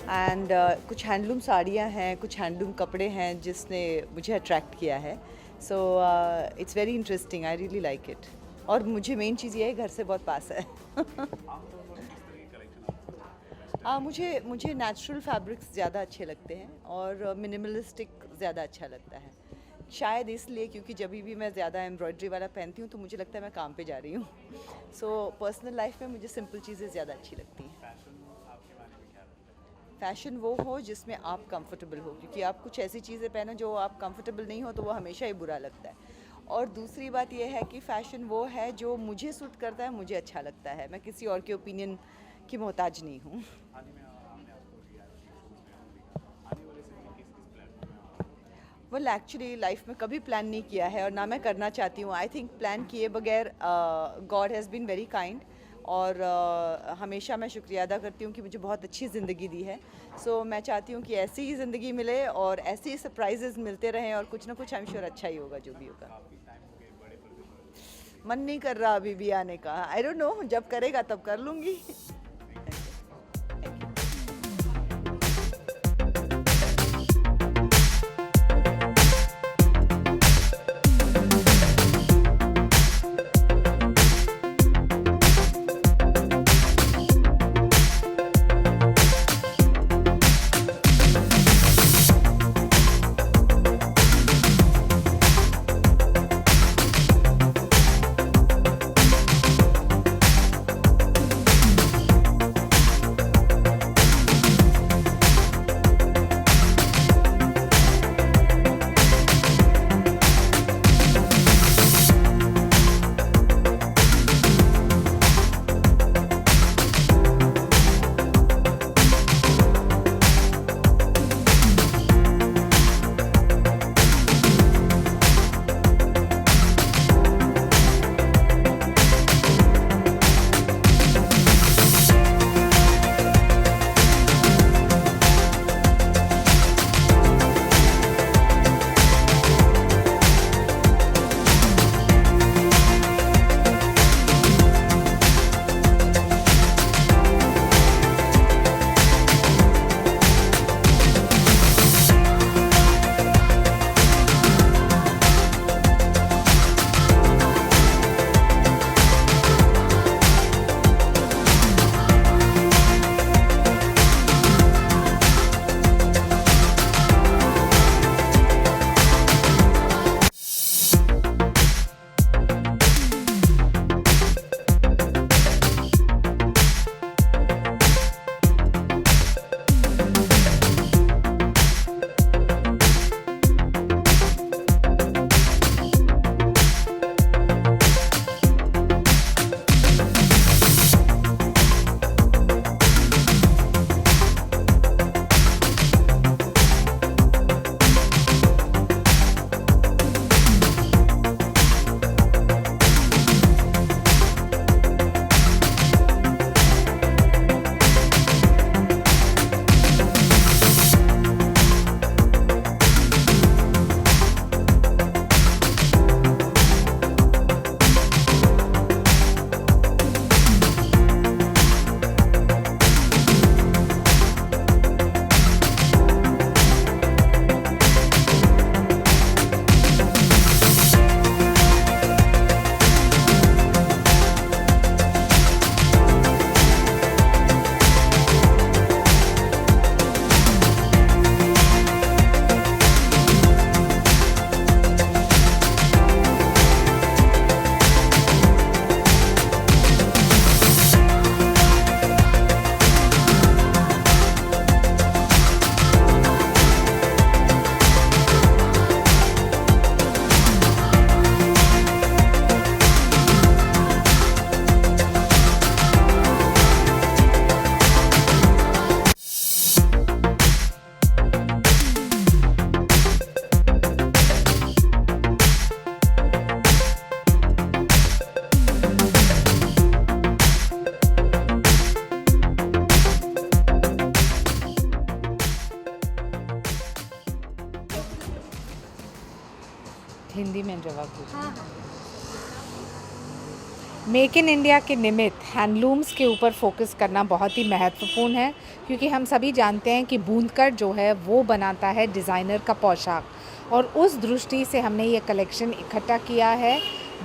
And कुछ handloom साड़ियाँ हैं, कुछ हैंडलूम कपड़े हैं जिसने मुझे अट्रैक्ट किया है. So it's very interesting, I really like it. और मुझे मेन चीज़ ये है, घर से बहुत पास है. मुझे नेचुरल फैब्रिक्स ज़्यादा अच्छे लगते हैं और मिनिमलिस्टिक ज़्यादा अच्छा लगता है. शायद इसलिए क्योंकि जब भी मैं ज़्यादा एम्ब्रॉयडरी वाला पहनती हूँ तो मुझे लगता है मैं काम पे जा रही हूँ. सो पर्सनल लाइफ में मुझे सिंपल चीज़ें ज़्यादा अच्छी लगती हैं. फैशन वो हो जिसमें आप कंफर्टेबल हो, क्योंकि आप कुछ ऐसी चीज़ें पहनो जो आप कंफर्टेबल नहीं हो तो वो हमेशा ही बुरा लगता है. और दूसरी बात यह है कि फ़ैशन वो है जो मुझे सूट करता है, मुझे अच्छा लगता है. मैं किसी और के ओपिनियन की मोहताज नहीं हूँ. वेल एक्चुअली लाइफ में कभी प्लान नहीं किया है और ना मैं करना चाहती हूँ. आई थिंक प्लान किए बगैर God has been very kind. और हमेशा मैं शुक्रिया अदा करती हूँ कि मुझे बहुत अच्छी ज़िंदगी दी है. सो मैं चाहती हूँ कि ऐसी ही ज़िंदगी मिले और ऐसे ही सरप्राइजेज़ मिलते रहें और कुछ ना कुछ आई एम श्योर अच्छा ही होगा जो भी होगा. मन नहीं कर रहा अभी भी आने का. आई डोंट नो, जब करेगा तब कर लूँगी. हिंदी में जवाब दीजिए. हाँ हाँ. मेक इन इंडिया के निमित्त हैंडलूम्स के ऊपर फोकस करना बहुत ही महत्वपूर्ण है, क्योंकि हम सभी जानते हैं कि बूंदकर जो है वो बनाता है डिज़ाइनर का पोशाक। और उस दृष्टि से हमने ये कलेक्शन इकट्ठा किया है,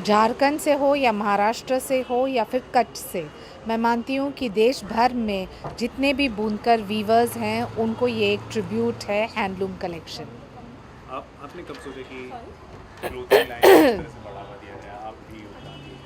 झारखंड से हो या महाराष्ट्र से हो या फिर कच्छ से। मैं मानती हूँ कि देश भर में जितने भी बूंदकर वीवर्स हैं उनको ये एक ट्रिब्यूट है हैंडलूम कलेक्शन। आपने कब सोचा कि क्लोथिंग लाइन इस तरह से बढ़ावा दिया जाए, आप भी योगदान दीजिए?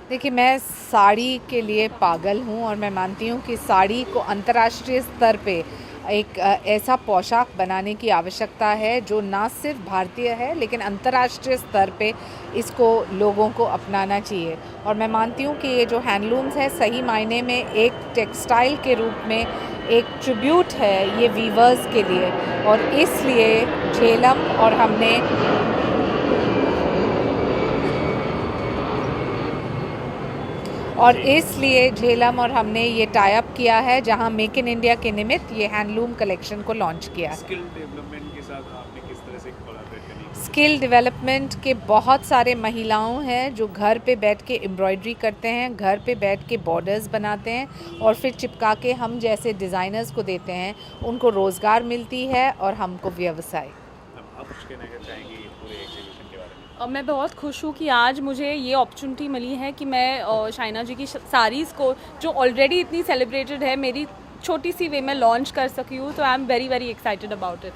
देखिए, मैं साड़ी के लिए पागल हूँ और मैं मानती हूँ कि साड़ी को अंतर्राष्ट्रीय स्तर पे एक ऐसा पोशाक बनाने की आवश्यकता है जो ना सिर्फ भारतीय है लेकिन अंतर्राष्ट्रीय स्तर पे इसको लोगों को अपनाना चाहिए। और मैं मानती हूँ कि ये जो हैंडलूम्स है सही मायने में एक टेक्सटाइल के रूप में एक ट्रिब्यूट है ये वीवर्स के लिए। और इसलिए झेलम और हमने ये टाई अप किया है, जहां मेक इन इंडिया के निमित्त ये हैंडलूम कलेक्शन को लॉन्च किया है। स्किल डेवलपमेंट के साथ आपने किस तरह से कोलैबोरेट करने की? स्किल डेवलपमेंट के बहुत सारे महिलाओं हैं जो घर पे बैठ के एम्ब्रॉयडरी करते हैं, घर पे बैठ के बॉर्डर्स बनाते हैं और फिर चिपका के हम जैसे डिज़ाइनर्स को देते हैं, उनको रोज़गार मिलती है और हमको व्यवसाय। आप कुछ कहना चाहेंगी पूरे एग्जीबिशन के बारे में? मैं बहुत खुश हूँ कि आज मुझे ये अपॉर्चुनिटी मिली है कि मैं शाइना जी की साड़ीज़ को, जो ऑलरेडी इतनी सेलिब्रेटेड है, मेरी छोटी सी वे में लॉन्च कर सकी हूँ। तो I am very very excited about it.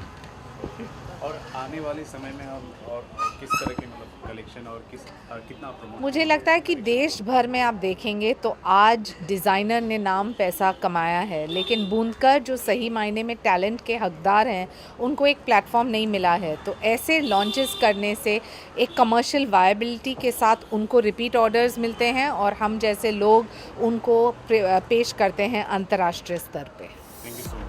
और आने वाले समय में हम और किस तरह के मतलब कलेक्शन और कितना प्रमोट? मुझे लगता है कि देश भर में आप देखेंगे तो आज डिज़ाइनर ने नाम पैसा कमाया है, लेकिन बूंदकर जो सही मायने में टैलेंट के हकदार हैं उनको एक प्लेटफॉर्म नहीं मिला है। तो ऐसे लॉन्चेस करने से एक कमर्शियल वायबिलिटी के साथ उनको रिपीट ऑर्डर्स मिलते हैं और हम जैसे लोग उनको पेश करते हैं अंतर्राष्ट्रीय स्तर पे। Thank you so much.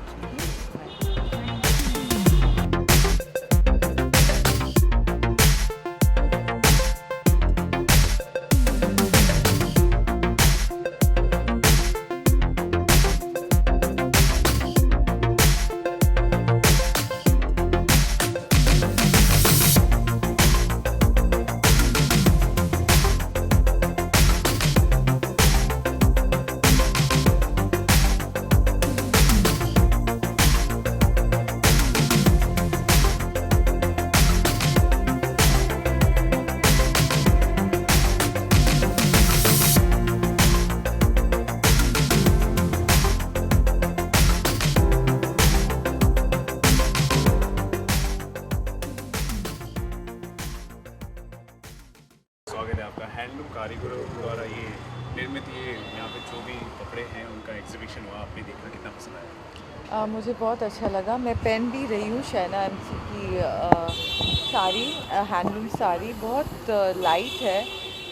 स्वागत है आपका। हैंडलूम कारीगरों द्वारा ये निर्मित ये यहाँ पे जो भी कपड़े हैं उनका एग्जीबिशन हुआ, आपने देखा, कितना पसंद आया? मुझे बहुत अच्छा लगा। मैं पहन भी रही हूँ शैना एमसी की साड़ी, हैंडलूम साड़ी। बहुत लाइट है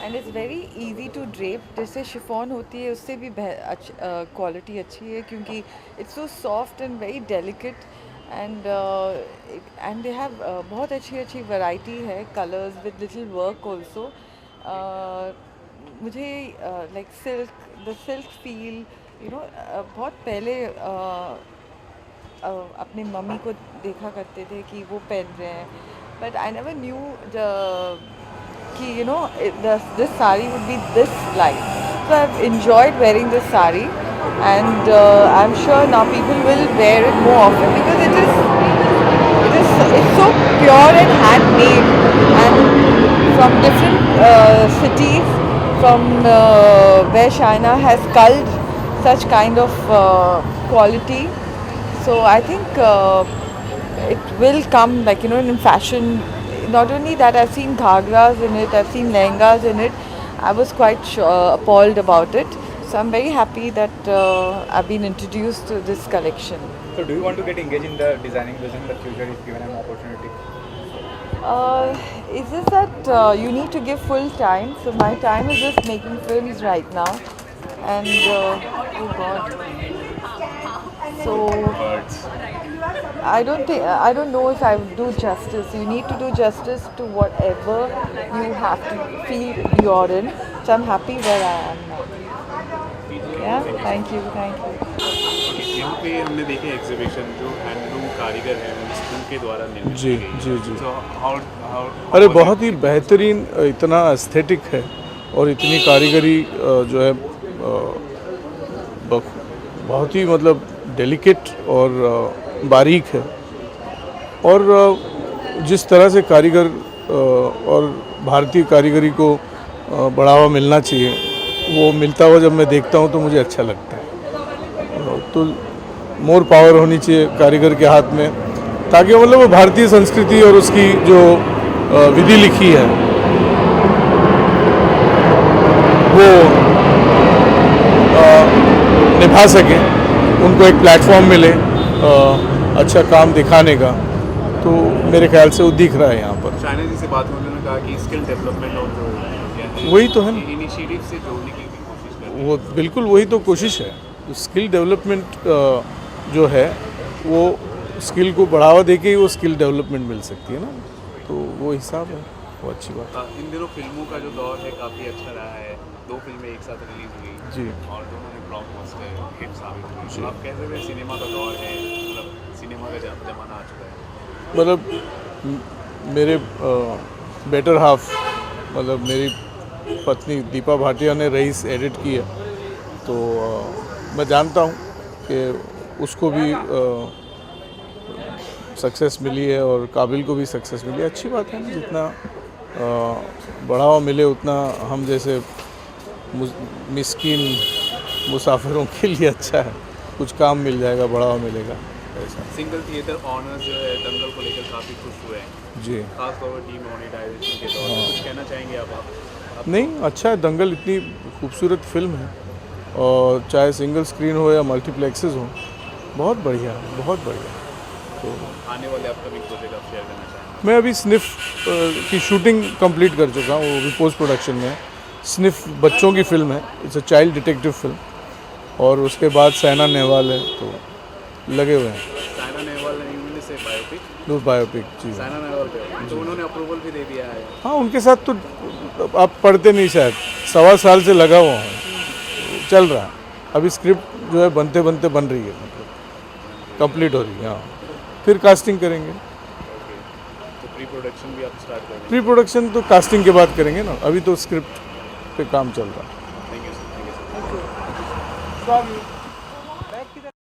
and it's very easy to drape. जैसे शिफॉन होती है उससे भी क्वालिटी अच्छी है, क्योंकि it's so soft and very delicate. And they have बहुत अच्छी वैरायटी है, colours with little work also. मुझे like the silk feel, you know, बहुत पहले अपने मम्मी को देखा करते थे कि वो पहन रहे हैं, बट आई नेवर न्यू कि you know this sari would be this light. So I have enjoyed wearing this saree, and I'm sure now people will wear it more often because it's so pure and handmade, and from different cities from where China has culled such kind of quality. So I think it will come, like, you know, in fashion. Not only that, I've seen ghagras in it, I've seen lehengas in it. I was quite appalled about it. So I'm very happy that I've been introduced to this collection. So do you want to get engaged in the designing business in the future if given an opportunity? It's just that you need to give full time. So my time is just making films right now. And oh God. So I don't know if I would do justice. You need to do justice to whatever you have to feel you're in. So I'm happy where I am now. Yeah, thank you. यहाँ पे हमने देखे exhibition जो handloom कारीगर हैं उनके द्वारा निर्मित जी। तो अरे बहुत ही बेहतरीन, इतना एस्थेटिक है और इतनी कारीगरी जो है बहुत ही मतलब डेलिकेट और बारीक है। और जिस तरह से कारीगर और भारतीय कारीगरी को बढ़ावा मिलना चाहिए, वो मिलता हुआ जब मैं देखता हूँ तो मुझे अच्छा लगता है। तो मोर पावर होनी चाहिए कारीगर के हाथ में, ताकि मतलब वो भारतीय संस्कृति और उसकी जो विधि लिखी है वो निभा सकें, उनको एक प्लेटफॉर्म मिले अच्छा काम दिखाने का। तो मेरे ख्याल से वो दिख रहा है यहाँ पर। चाइना जी से बात में उन्होंने कहा कि स्किल डेवलपमेंट और जो क्या है वही तो है ना, इनिशिएटिव से जोड़ने की भी कोशिश कर रहे हैं। वो बिल्कुल वही तो कोशिश है। स्किल डेवलपमेंट जो है वो स्किल को बढ़ावा देके ही वो स्किल डेवलपमेंट मिल सकती है ना, तो वो हिसाब है, वो अच्छी बात है। इन दिनों फिल्मों का जो दौर है काफ़ी अच्छा रहा है, 2 फिल्में एक साथ रिलीज हुई जी। और दोनों ने ब्लॉकबस्टर हिट साबित हुई। तो आप कह सकते हैं सिनेमा का दौर है, मतलब सिनेमा का जमाना आ चुका है। मतलब मेरे बेटर हाफ मतलब मेरी पत्नी दीपा भाटिया ने रईस एडिट की है, तो मैं जानता हूँ कि उसको भी सक्सेस मिली है और काबिल को भी सक्सेस मिली है। अच्छी बात है ना, जितना बढ़ावा मिले उतना हम जैसे मिस्कीन मुसाफिरों के लिए अच्छा है, कुछ काम मिल जाएगा, बढ़ावा मिलेगा ऐसा। सिंगल थिएटर ऑनर्स जो है दंगल को लेकर काफ़ी खुश हुए हैं, जी खासतौर पर डीमोनेटाइजेशन के दौर में। कुछ कहना चाहेंगे आप? नहीं, अच्छा है, दंगल इतनी खूबसूरत फिल्म है, और चाहे सिंगल स्क्रीन हो या मल्टीप्लेक्सेस हो, बहुत बढ़िया, बहुत बढ़िया। तो आने वाले अपकमिंग प्रोजेक्ट आप शेयर करना चाहेंगे? मैं अभी स्निफ की शूटिंग कंप्लीट कर चुका हूँ, वो भी पोस्ट प्रोडक्शन में है। स्निफ बच्चों की फिल्म है, it's a child detective film, और उसके बाद साइना नेहवाल है, तो लगे हुए हैं। साइना नेहवाल ने से बायोपिक, दो बायोपिक जी। साइना नेहवाल पे तो उन्होंने अप्रूवल भी दे दिया है। हाँ, उनके साथ तो आप पढ़ते नहीं शायद, 1.25 साल से लगा हुआ हूँ, चल रहा है। अभी स्क्रिप्ट जो है बनते बनते बन रही है, मतलब कंप्लीट हो रही है। हाँ, फिर कास्टिंग करेंगे। तो प्री प्रोडक्शन भी आप स्टार्ट कर प्री प्रोडक्शन तो कास्टिंग के बाद करेंगे ना, अभी तो स्क्रिप्ट पे काम चल रहा है। Thank you sir.